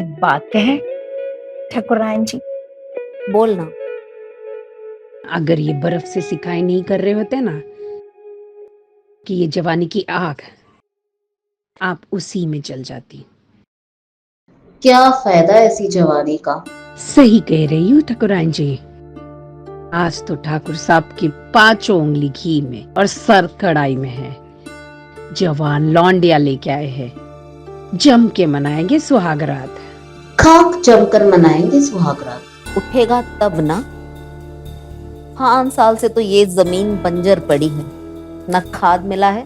एक बात कहें ठाकुरायन जी। बोलना। अगर ये बर्फ से सिकाई नहीं कर रहे होते ना कि ये जवानी की आग, आप उसी में जल जाती। क्या फायदा ऐसी जवानी का? सही कह रही हूँ ठाकुराइन जी। आज तो ठाकुर साहब की 5 उंगली घी में और सर कढ़ाई में है। जवान लौंडिया लेके आए हैं, जम के मनाएंगे सुहागरात। खाक जमकर मनाएंगे सुहागरात। उठेगा तब ना। 5 साल से तो ये जमीन बंजर पड़ी है, ना खाद मिला है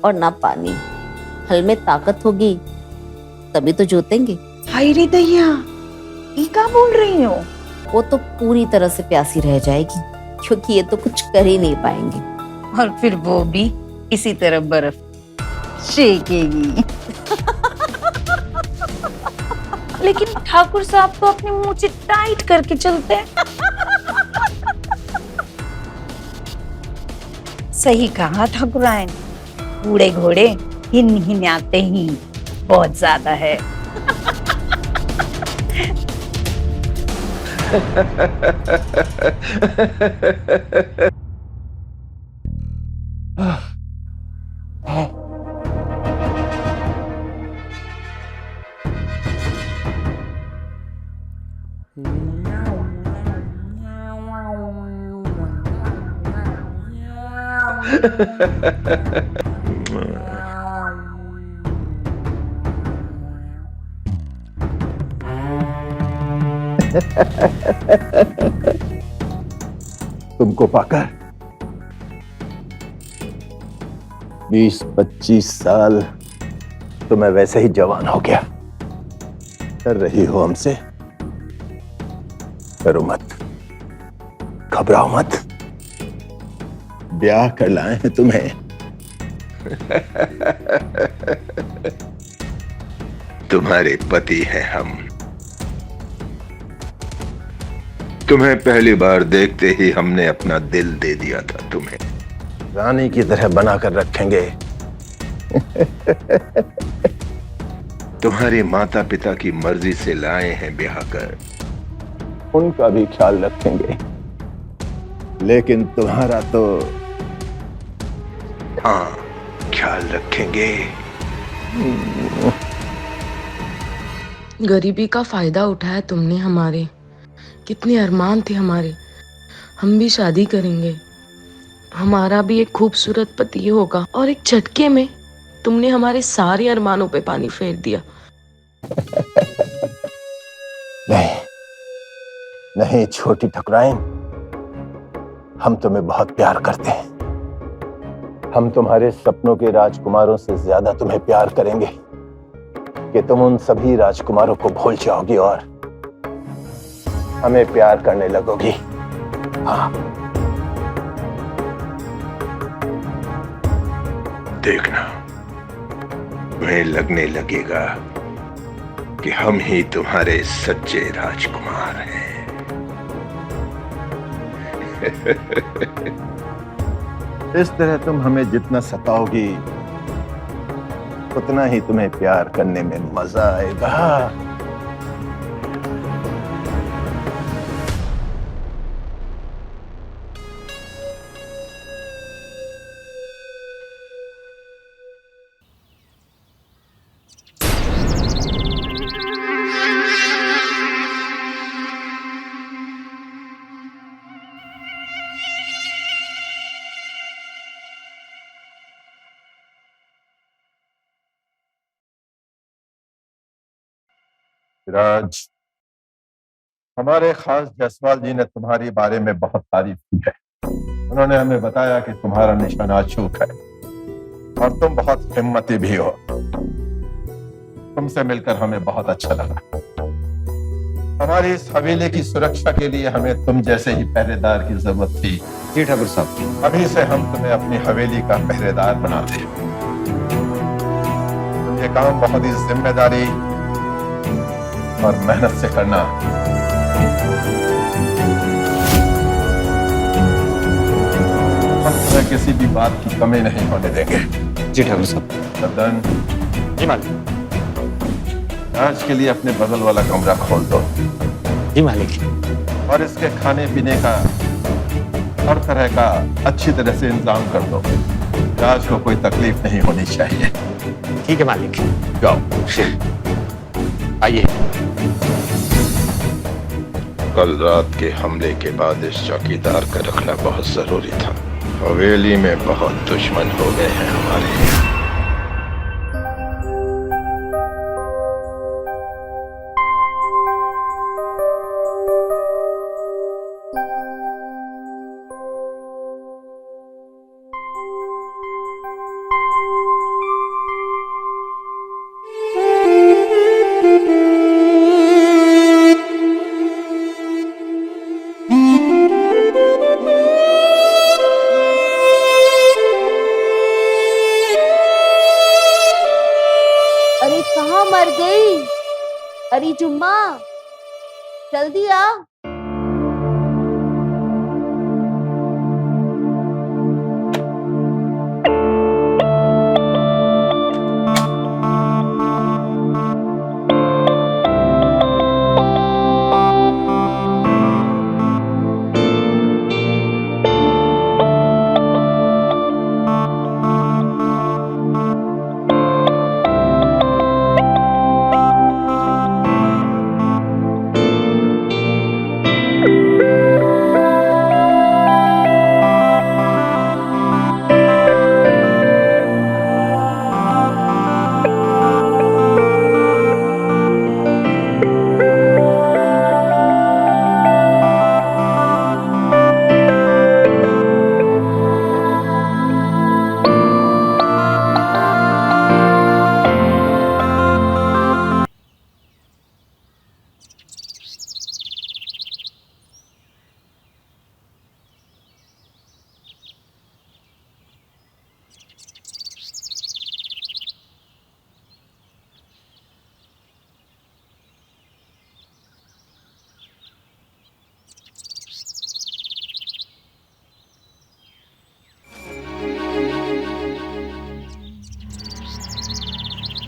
और ना पानी। हल में ताकत होगी तभी तो जोतेंगे। हाय रे दैया, ये क्या बोल रही हो? वो तो पूरी तरह से प्यासी रह जाएगी, क्योंकि ये तो कुछ कर ही नहीं पाएंगे। और फिर वो भी इसी तरह बर्फ शेकेगी। लेकिन ठाकुर साहब तो अपने मुंह से टाइट करके चलते हैं। सही कहा ठाकुरायन, बूढ़े घोड़े हिन हिनाते ही बहुत ज्यादा है। तुमको पाकर 20-25 साल तो मैं वैसे ही जवान हो गया। डर रही हो हमसे? डरो मत, घबराओ मत, ब्याह कर लाए हैं तुम्हें। तुम्हारे पति हैं हम। तुम्हें पहली बार देखते ही हमने अपना दिल दे दिया था तुम्हें। रानी की तरह बनाकर रखेंगे। तुम्हारे माता पिता की मर्जी से लाए हैं ब्याह कर, उनका भी ख्याल रखेंगे। लेकिन तुम्हारा तो हाँ ख्याल रखेंगे। गरीबी का फायदा उठाया तुमने हमारे। कितने अरमान थे हमारे, हम भी शादी करेंगे, हमारा भी एक खूबसूरत पति होगा, और एक झटके में तुमने हमारे सारे अरमानों पे पानी फेर दिया। नहीं नहीं छोटी ठकुराइन, हम तुम्हें बहुत प्यार करते हैं। हम तुम्हारे सपनों के राजकुमारों से ज्यादा तुम्हें प्यार करेंगे कि तुम उन सभी राजकुमारों को भूल जाओगी और हमें प्यार करने लगोगी। हाँ, देखना, तुम्हें लगने लगेगा कि हम ही तुम्हारे सच्चे राजकुमार हैं। इस तरह तुम हमें जितना सताओगी उतना ही तुम्हें प्यार करने में मजा आएगा। राज, हमारे खास जसवाल जी ने तुम्हारे बारे में बहुत तारीफ की है। उन्होंने हमें बताया कि तुम्हारा निशाना अचूक है और तुम बहुत हिम्मती भी हो। तुमसे मिलकर हमें बहुत अच्छा लगा। हमारी इस हवेली की सुरक्षा के लिए हमें तुम जैसे ही पहरेदार की जरूरत थी। जी ठाकुर साहब। अभी से हम तुम्हें अपनी हवेली का पहरेदार बनाते हैं। तुम ये काम बहुत ही जिम्मेदारी और मेहनत से करना। हम तुम्हें किसी भी बात की कमी नहीं होने देंगे। जी ठाकुर साहब। गर्दन, जी मालिक। आज के लिए अपने बगल वाला कमरा खोल दो जी मालिक। और इसके खाने पीने का हर तरह का अच्छी तरह से इंतजाम कर दो। राज को कोई तकलीफ नहीं होनी चाहिए। ठीक है मालिक। जाओ। आइए। कल रात के हमले के बाद इस चौकीदार का रखना बहुत जरूरी था। हवेली में बहुत दुश्मन हो गए हैं हमारे। अरे कहाँ मर गई? अरे जुम्मा, जल्दी आ।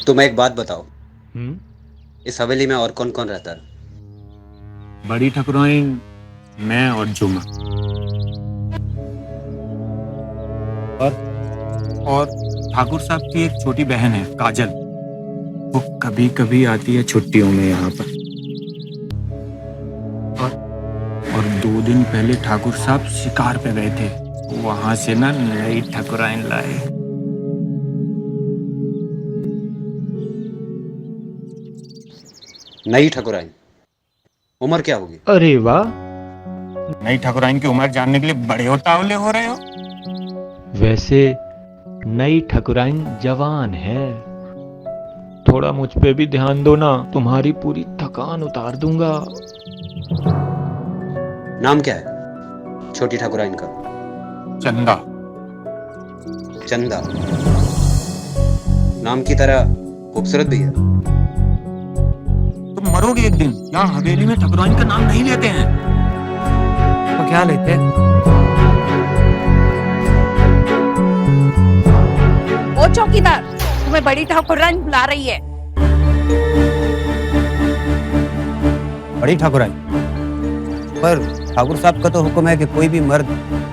तुम एक बात बताओ, इस हवेली में और कौन कौन रहता है? बड़ी ठकुराइन, मैं और जुम्मा। और ठाकुर साहब की एक छोटी बहन है काजल। वो कभी कभी आती है छुट्टियों में यहाँ पर। और 2 दिन पहले ठाकुर साहब शिकार पे गए थे, वहां से ना नई ठकुराइन लाए। नई ठकुराइन, उम्र क्या होगी? अरे वाह, नई ठकुराइन की उम्र जानने के लिए बड़े उतावले हो रहे हो। वैसे नई ठकुराइन जवान है। थोड़ा मुझ पे भी ध्यान दो ना, तुम्हारी पूरी थकान उतार दूंगा। नाम क्या है छोटी ठकुराइन का? चंदा। चंदा नाम की तरह खूबसूरत भी है। तुम मरोगे एक दिन। यहाँ हवेली में ठकुराइन का नाम नहीं लेते हैं। तो क्या लेते हैं? ओ चौकीदार, तुम्हें बड़ी ठाकुराइन बुला रही है। बड़ी ठाकुराइन, पर ठाकुर साहब का तो हुक्म है कि कोई भी मर्द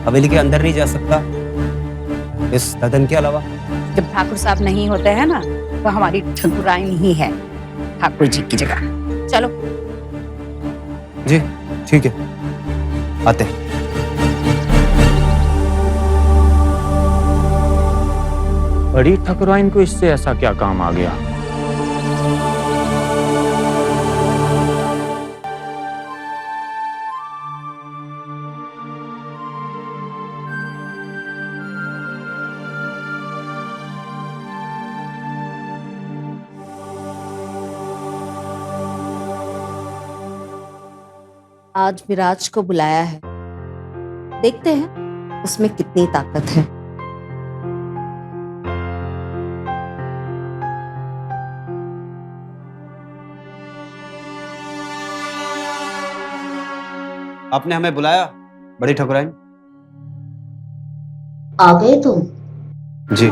हवेली के अंदर नहीं जा सकता, इस ददन के अलावा। जब ठाकुर साहब नहीं होते हैं ना, तो हमारी ठाकुराइन ही है ठाकुर जी की जगह। चलो। जी ठीक है, आते हैं। बड़ी ठकुराइन को इससे ऐसा क्या काम आ गया? आज विराज को बुलाया है, देखते हैं उसमें कितनी ताकत है। आपने हमें बुलाया बड़ी ठाकुराइन? आ गए तुम? जी।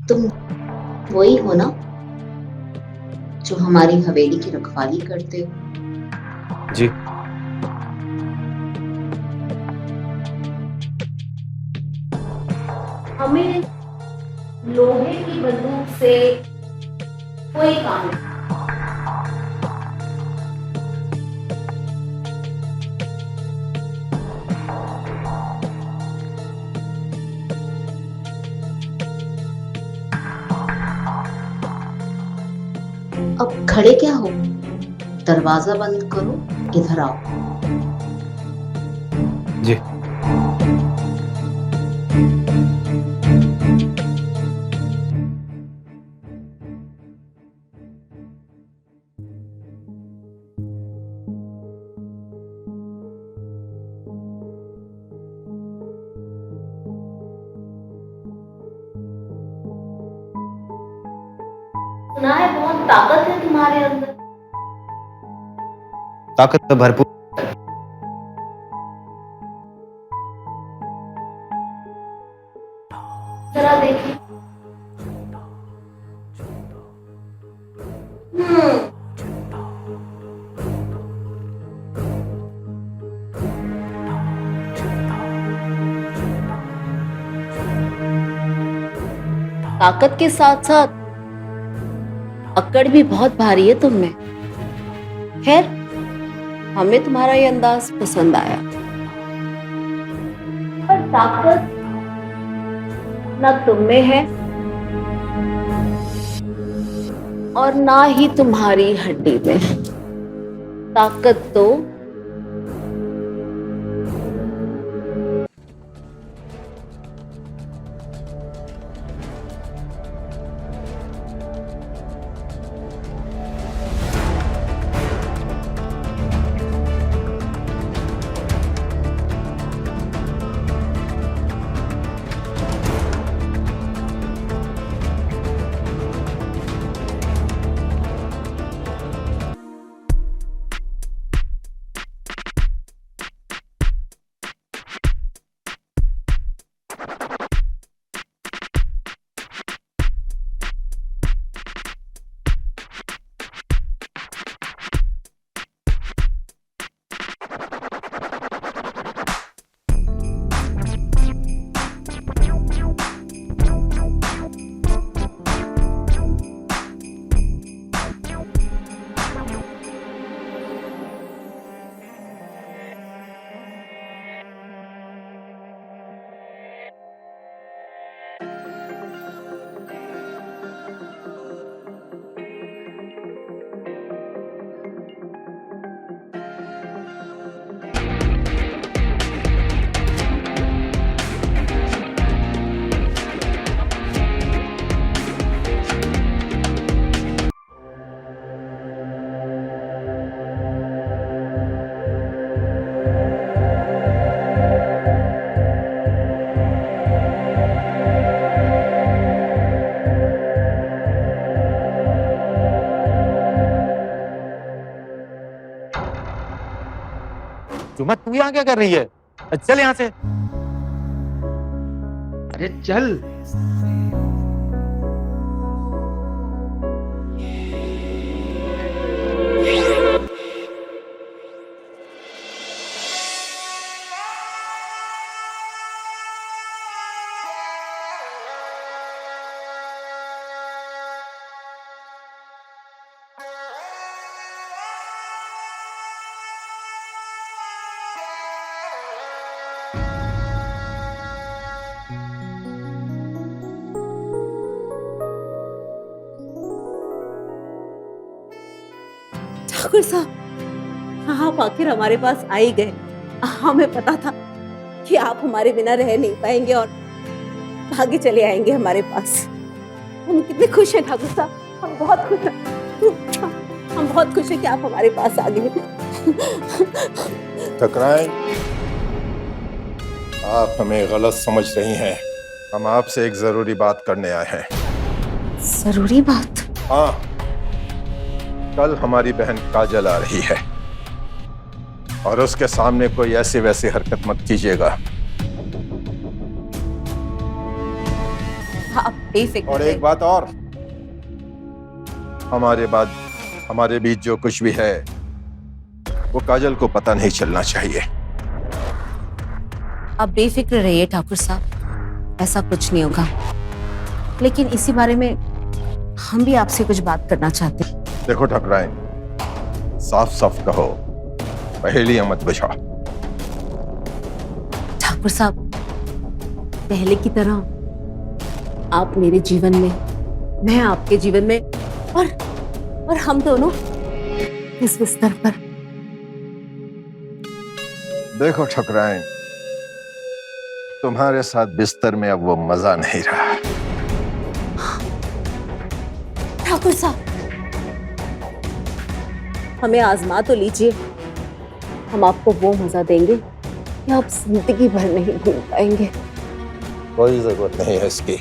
तुम वही हो ना जो हमारी हवेली की रखवाली करते हो? जी। हमें लोहे की बंदूक से कोई काम नहीं। अब खड़े क्या हो, दरवाजा बंद करो, इधर आओ। जी। सुना है बहुत ताकत है तुम्हारे अंदर। ताकत तो भरपूर। जरा देखिए। ताकत के साथ साथ अक्कड़ भी बहुत भारी है तुम में। खैर, हमें तुम्हारा ये अंदाज पसंद आया। पर ताकत न तुम में है और ना ही तुम्हारी हड्डी में। ताकत तो जुम्मा, तू यहाँ क्या कर रही है? चल यहाँ से। अरे चल। ठाकुर साहब, आप आखिर हमारे पास आ ही गए। हमें पता था कि आप हमारे बिना रह नहीं पाएंगे और भागे चले आएंगे हमारे पास। हम कितने खुश हैं ठाकुर साहब, हम बहुत खुश हैं। हम बहुत खुश हैं कि आप हमारे पास आ गए। ठकुराइन, आप हमें गलत समझ रही हैं। हम आपसे एक जरूरी बात करने आए हैं। जरूरी बात? हाँ, कल हमारी बहन काजल आ रही है और उसके सामने कोई ऐसी वैसी हरकत मत कीजिएगा। आप बेफिक्र और रहिए। एक बात और, हमारे बीच जो कुछ भी है वो काजल को पता नहीं चलना चाहिए। आप बेफिक्र रहिए ठाकुर साहब, ऐसा कुछ नहीं होगा। लेकिन इसी बारे में हम भी आपसे कुछ बात करना चाहते हैं। देखो ठकुराइन, साफ साफ कहो, पहेलियां मत बुझाओ। ठाकुर साहब, पहले की तरह आप मेरे जीवन में, मैं आपके जीवन में, और हम दोनों इस बिस्तर पर। देखो ठकुराइन, तुम्हारे साथ बिस्तर में अब वो मजा नहीं रहा। ठाकुर साहब, हमें आजमा तो लीजिए। हम आपको वो मजा देंगे कि आप जिंदगी भर नहीं भूल पाएंगे। कोई जरूरत नहीं है इसकी।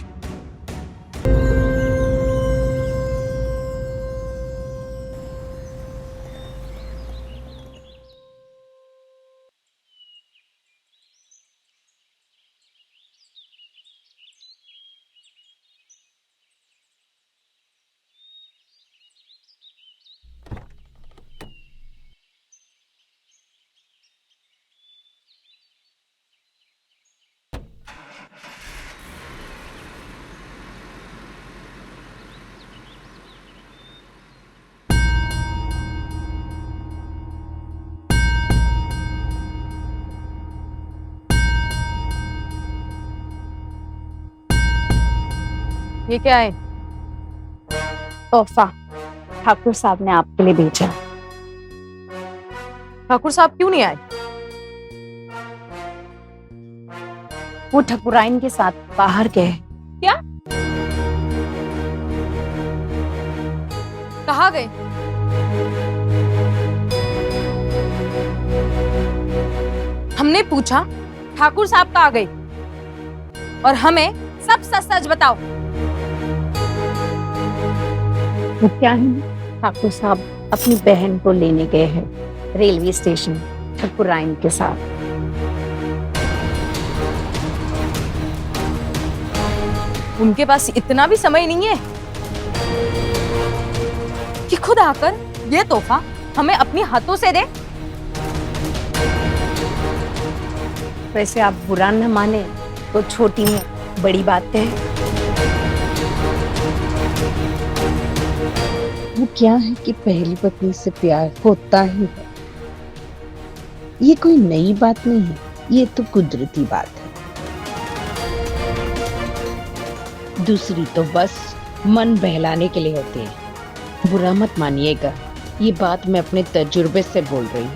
ये क्या है? तोहफा ठाकुर साहब ने आपके लिए भेजा। ठाकुर साहब क्यों नहीं आए? वो ठकुराइन के साथ बाहर गए। क्या? कहाँ गए? हमने पूछा ठाकुर साहब कहाँ गए, और हमें सब सच सच बताओ। वो क्या है, ठाकुर साहब अपनी बहन को लेने गए हैं रेलवे स्टेशन ठकुराइन के साथ। उनके पास इतना भी समय नहीं है कि खुद आकर ये तोहफा हमें अपनी हाथों से दे। वैसे आप बुरा न माने तो छोटी में बड़ी बात है। वो क्या है कि पहली पत्नी से प्यार होता ही है। ये कोई नई बात नहीं है, ये तो कुदरती बात है। दूसरी तो बस मन बहलाने के लिए होती है। बुरा मत मानिएगा, ये बात मैं अपने तजुर्बे से बोल रही हूँ।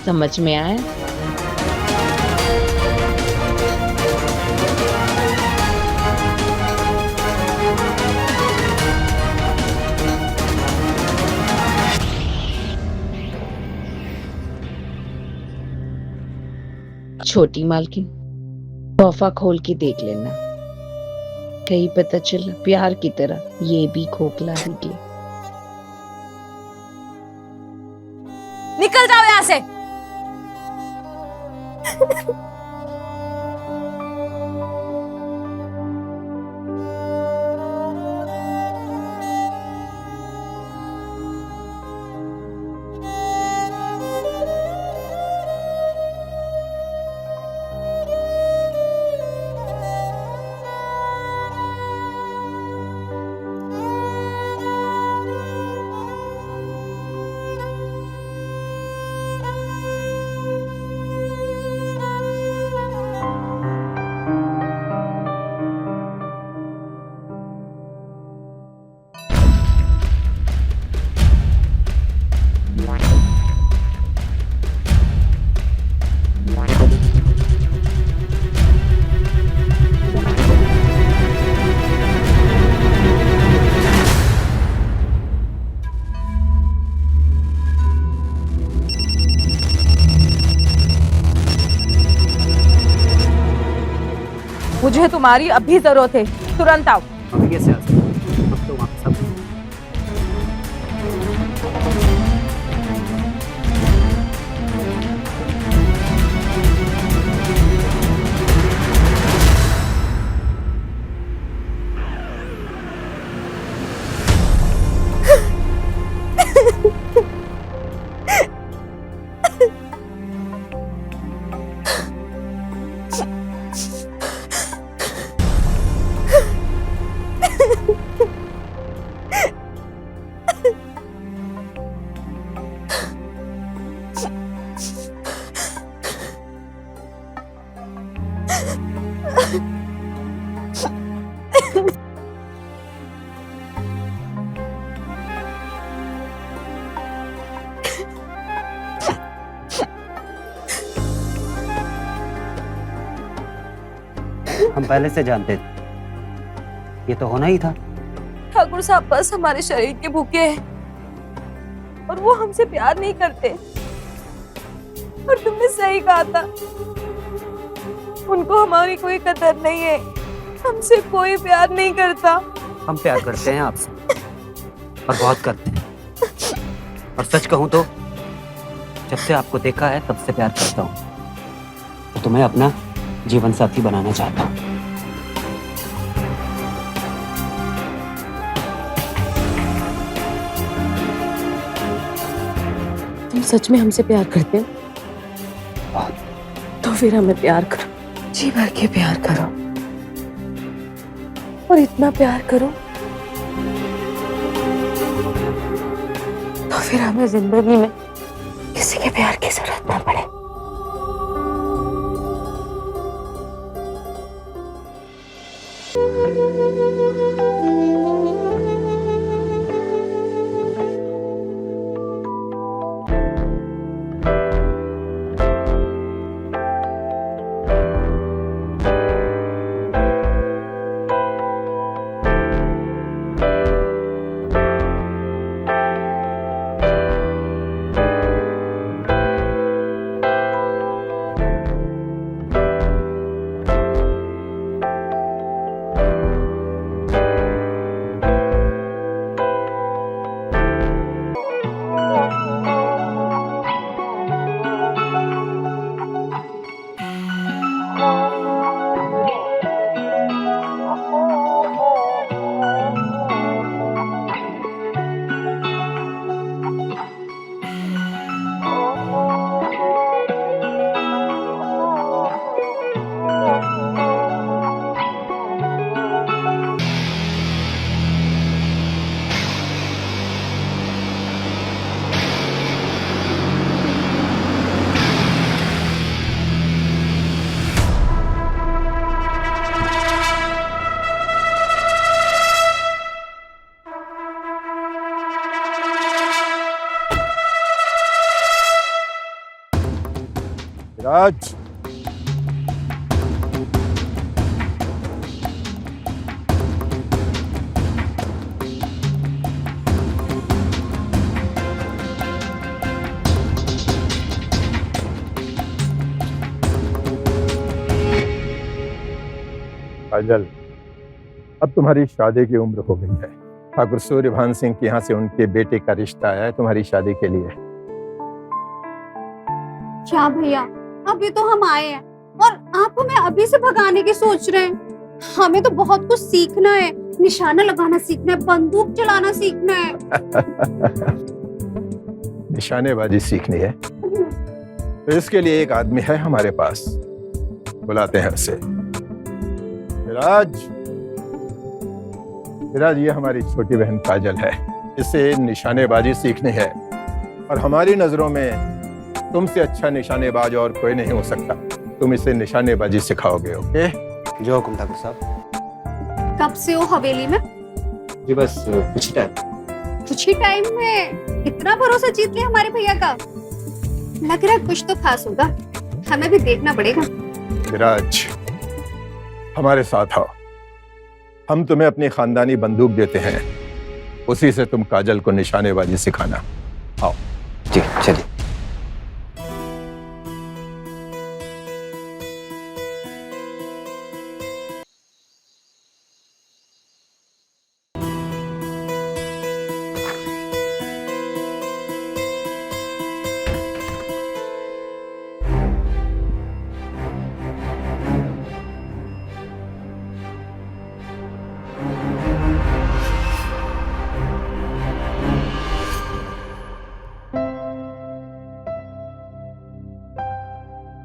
समझ में आया? छोटी मालकिन, तोहफा खोल के देख लेना, कहीं पता चला प्यार की तरह ये भी खोखला ही गया। निकल जाओ यहाँ से। मुझे तुम्हारी अभी जरूरत है, तुरंत आओ। अभी कैसे आ सकते हैं? अब तो वापस आ सकते हैं। हम पहले से जानते थे, ये तो होना ही था। ठाकुर साहब बस हमारे शरीर के भूखे हैं और वो हमसे प्यार नहीं करते। और तुमने सही कहा था, उनको हमारी कोई कदर नहीं है, हमसे कोई प्यार नहीं करता। हम प्यार करते हैं आपसे और बहुत करते हैं। और सच कहूं तो जब से आपको देखा है तब से प्यार करता हूं और तुम्हें अपना जीवन साथी बनाना चाहता हूं। तुम सच में हमसे प्यार करते हो? तो फिर हमें प्यार करो, जी भर के प्यार करो और इतना प्यार करो तो फिर हमें जिंदगी में किसी के प्यार की जरूरत ना पड़े। राज, काजल, अब तुम्हारी शादी की उम्र हो गई है। ठाकुर सूर्यभान सिंह के यहाँ से उनके बेटे का रिश्ता आया है तुम्हारी शादी के लिए। क्या भैया, अभी तो हम आए हैं और आप हमें अभी से भगाने की सोच रहे हैं? हमें तो बहुत कुछ सीखना है, निशाना लगाना सीखना है, बंदूक चलाना सीखना है। निशानेबाजी सीखनी है तो इसके लिए एक आदमी है हमारे पास, बुलाते हैं उसे। विराज, विराज, ये हमारी छोटी बहन काजल है। इसे निशानेबाजी सीखनी है और हमारी नजरों में तुमसे अच्छा निशानेबाज और कोई नहीं हो सकता। तुम इसे निशानेबाजी सिखाओगे, ओके? जो हुकुम ठाकुर साहब। कब से हो हवेली में? जी बस कुछ टाइम। कुछ ही टाइम में इतना भरोसा जीत लिया हमारे भैया का। लग रहा है कुछ तो खास होगा, हमें भी देखना पड़ेगा। विराज, हमारे साथ आओ, हम तुम्हें अपनी खानदानी बंदूक देते हैं, उसी से तुम काजल को निशानेबाजी सिखाना। आओ। जी चलिए।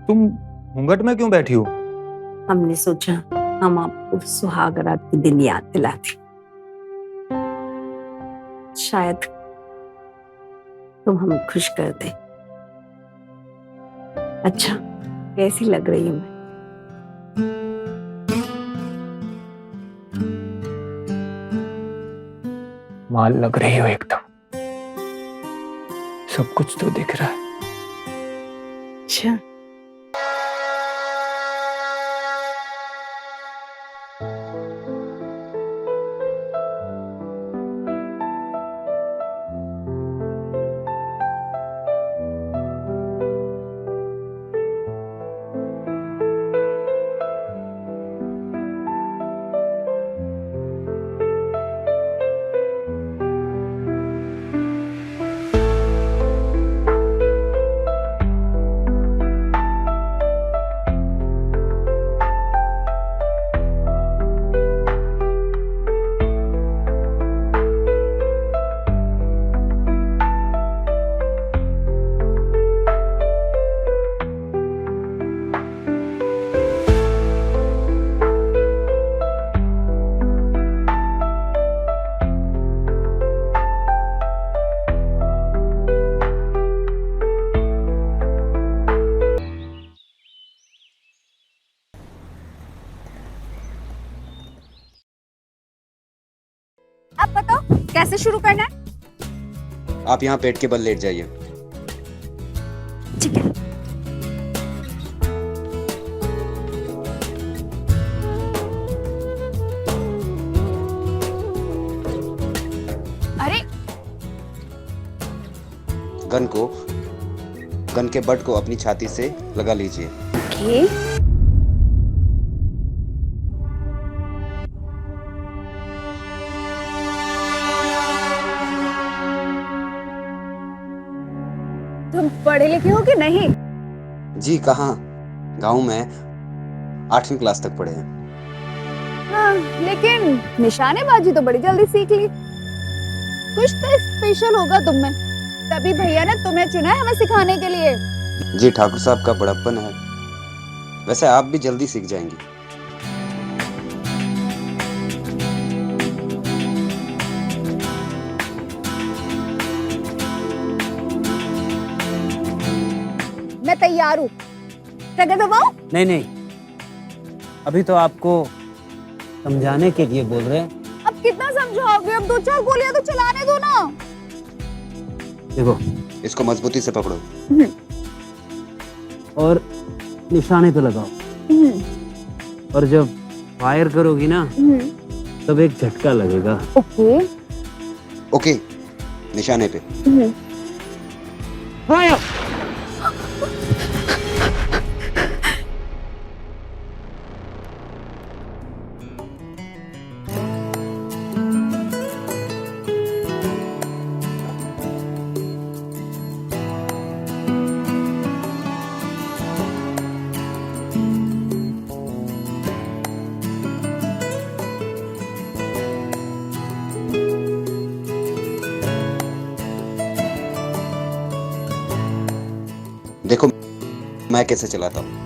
तुम घूंघट में क्यों बैठी हो? हमने सोचा हम आपको सुहाग रात के दिन याद दिलाते, शायद तुम हमें खुश कर दे। अच्छा, कैसी लग रही हूँ मैं? माल लग रही हो एकदम, सब कुछ तो दिख रहा है। अच्छा, अब बताओ कैसे शुरू करना है? आप यहाँ पेट के बल लेट जाइए। ठीक है। अरे गन के बट को अपनी छाती से लगा लीजिए। ओके। तुम पढ़े लिखे हो कि नहीं? जी कहाँ, गांव में 8वीं क्लास तक पढ़े हैं। हाँ, लेकिन निशानेबाजी तो बड़ी जल्दी सीख ली। कुछ तो स्पेशल होगा तुम में, तभी भैया ने तुम्हें चुना है हमें सिखाने के लिए। जी ठाकुर साहब का बड़प्पन है, वैसे आप भी जल्दी सीख जाएंगी। मैं तैयार हूँ। टगर दबाओ? नहीं नहीं, अभी तो आपको समझाने के लिए बोल रहे हैं। अब कितना समझाओगे? अब 2-4 गोलियां तो चलाने दो ना। देखो, इसको मजबूती से पकड़ो और निशाने पे लगाओ, और जब फायर करोगी ना तब एक झटका लगेगा। ओके। ओके, निशाने पे। फायर! देखो मैं कैसे चलाता हूँ।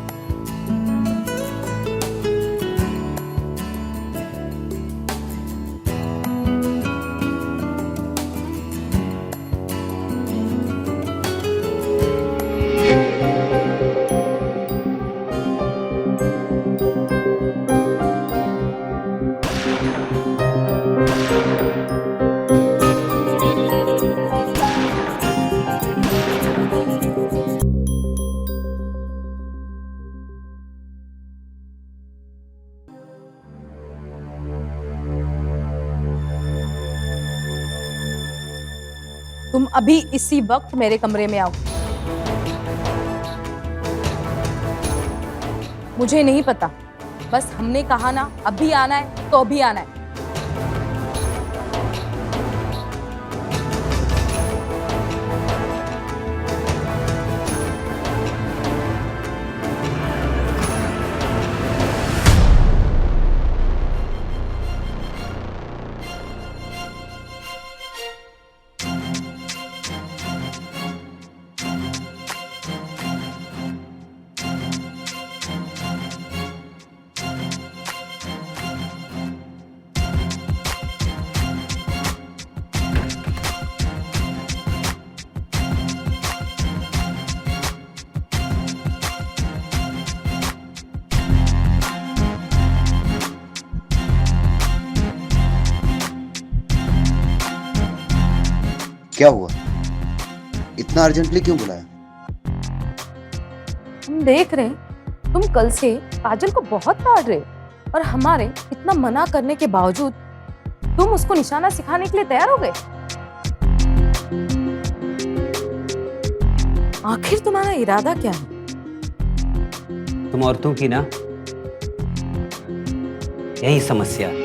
तुम अभी इसी वक्त मेरे कमरे में आओ। मुझे नहीं पता, बस हमने कहा ना अभी आना है तो अभी आना है। क्या हुआ, इतना अर्जेंटली क्यों बुलाया? हम देख रहे हैं तुम कल से काजल को बहुत डांट रहे हो और हमारे इतना मना करने के बावजूद तुम उसको निशाना सिखाने के लिए तैयार हो गए। आखिर तुम्हारा इरादा क्या है? तुम औरतों की ना यही समस्या है।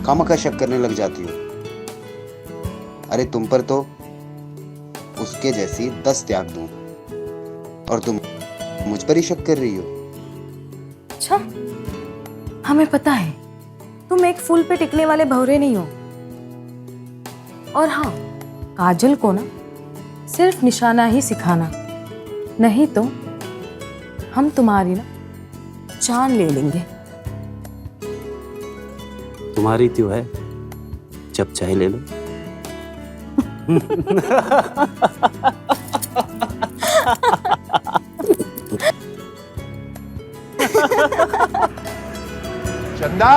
खामखा शक करने लग जाती हो। अरे तुम पर तो उसके जैसी 10 त्याग दूं और तुम मुझ पर ही शक कर रही हो। अच्छा, हमें पता है तुम एक फूल पे टिकने वाले भौरे नहीं हो। और हाँ, काजल को ना सिर्फ निशाना ही सिखाना, नहीं तो हम तुम्हारी ना जान ले लेंगे। तुम्हारी क्यों है, जब चाहे ले लो। चंदा,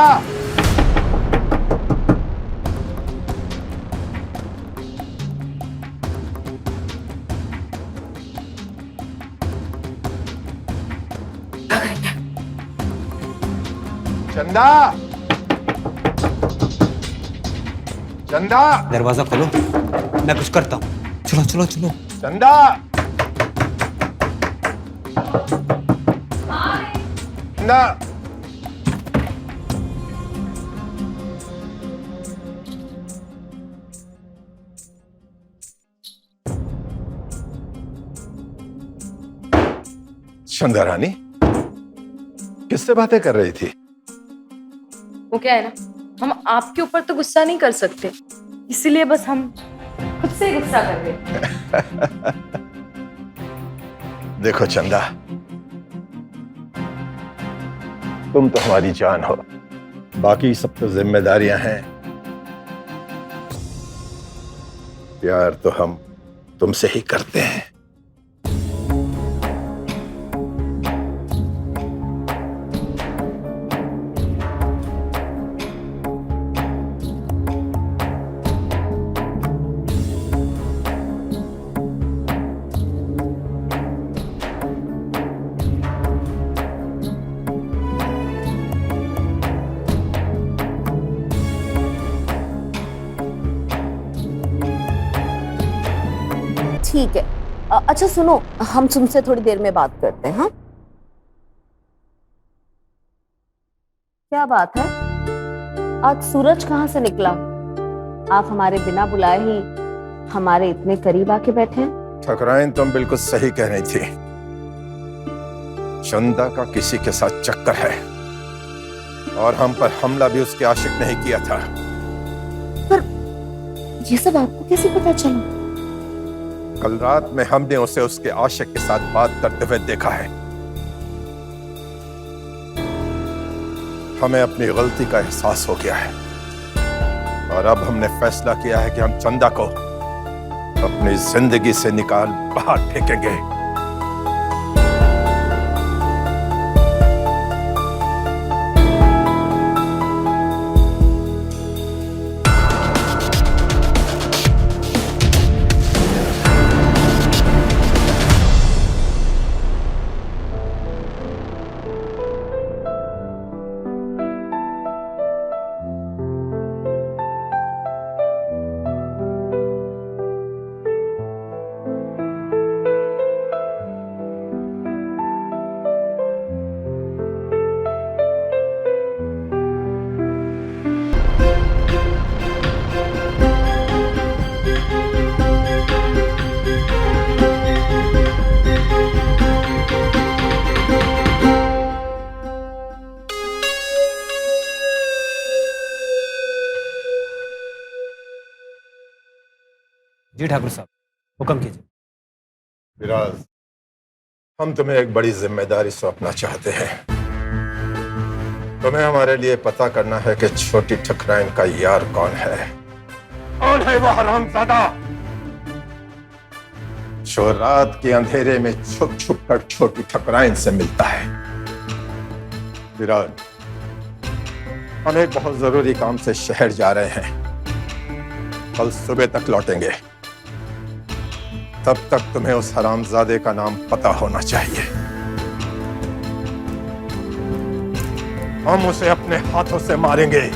चंदा, चंदा, दरवाजा खोलो, मैं कुछ करता हूँ। चलो चलो चलो। चंदा, चंदा, चंदा रानी किससे बातें कर रही थी? वो क्या है ना, हम आपके ऊपर तो गुस्सा नहीं कर सकते, इसीलिए बस हम खुद से ही गुस्सा कर रहे हैं। देखो चंदा, तुम तो हमारी जान हो, बाकी सब तो जिम्मेदारियां हैं। प्यार तो हम तुमसे ही करते हैं। ठीक है। अच्छा सुनो, हम तुमसे थोड़ी देर में बात करते हैं। हाँ, क्या बात है, आज सूरज कहाँ से निकला? आप हमारे बिना बुलाए ही हमारे इतने करीब आके बैठे हैं। ठकुराइन, तुम बिल्कुल सही कह रही थी। चंदा का किसी के साथ चक्कर है और हम पर हमला भी उसके आशिक नहीं किया था। पर ये सब आपको कैसे पता चला? कल रात में हमने उसे उसके आशिक के साथ बात करते हुए देखा है। हमें अपनी गलती का एहसास हो गया है और अब हमने फैसला किया है कि हम चंदा को अपनी जिंदगी से निकाल बाहर फेंकेंगे। जी ठाकुर साहब, हुक्म कीजिए। विराज, हम तुम्हें एक बड़ी जिम्मेदारी सौंपना चाहते हैं। तुम्हें हमारे लिए पता करना है कि छोटी ठकुराइन का यार कौन है। कौन है वो हरामजादा जो रात के अंधेरे में छुप छुप कर छोटी ठकुराइन से मिलता है? विराज, हम एक बहुत जरूरी काम से शहर जा रहे हैं। कल सुबह तक लौटेंगे। तब तक तुम्हें उस हरामजादे का नाम पता होना चाहिए। हम उसे अपने हाथों से मारेंगे।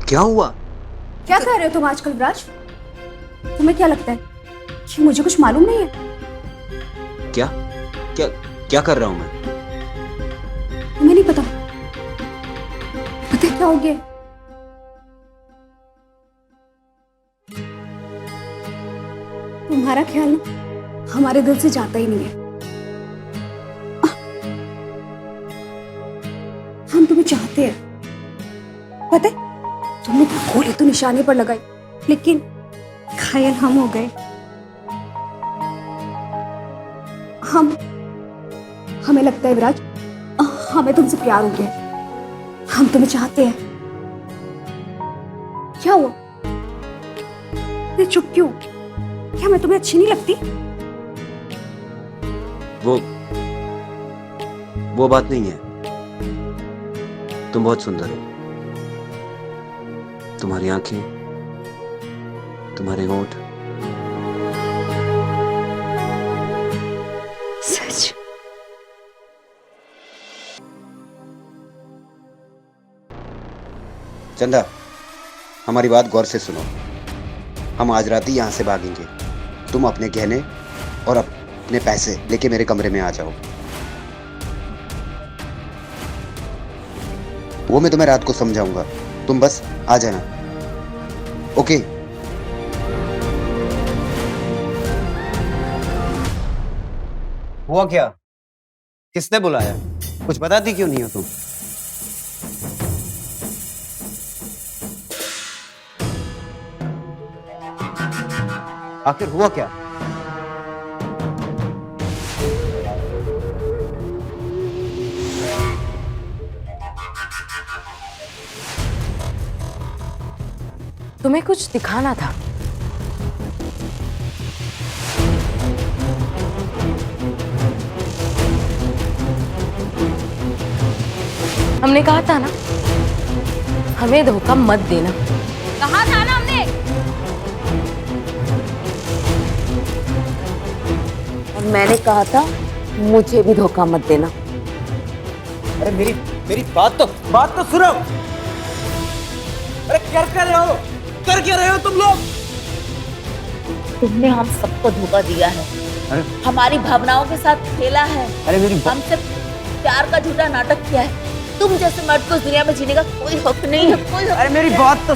क्या हुआ? क्या कह रहे हो तुम आजकल राज? तुम्हें क्या लगता है कि मुझे कुछ मालूम नहीं है? क्या क्या क्या कर रहा हूं मैं? तुम्हें नहीं पता? पता है क्या हो गया? तुम्हारा ख्याल ना हमारे दिल से जाता ही नहीं है। हम तुम्हें चाहते हैं, पता है? तुमने गोली तो निशाने पर लगाई, लेकिन घायल हम हो गए। हमें लगता है विराज, हमें तुमसे प्यार हो गया। हम तुम्हें चाहते हैं। क्या हुआ? इतनी चुप क्यों? क्या मैं तुम्हें अच्छी नहीं लगती? वो बात नहीं है। तुम बहुत सुंदर हो। तुम्हारी आंखें, तुम्हारे होंठ। सच? चंदा, हमारी बात गौर से सुनो। हम आज रात ही यहाँ से भागेंगे। तुम अपने गहने और अपने पैसे लेके मेरे कमरे में आ जाओ। वो मैं तुम्हें रात को समझाऊंगा, तुम बस आ जाना। ओके? हुआ क्या? किसने बुलाया? कुछ बताती क्यों नहीं हो तुम? आखिर हुआ क्या? तुम्हें कुछ दिखाना था। हमने कहा था ना, हमें धोखा मत देना। कहा था ना हमने। और मैंने कहा था मुझे भी धोखा मत देना। अरे मेरी बात तो सुनो। अरे क्या कर रहे हो? कर क्या रहे हो तुम लोग? तुमने हम सबको धोखा दिया है। अरे हमारी भावनाओं के साथ खेला है। अरे हमसे प्यार का झूठा नाटक किया है। तुम जैसे मर्द को इस दुनिया में जीने का कोई हक नहीं है। कोई हक अरे मेरी बात तो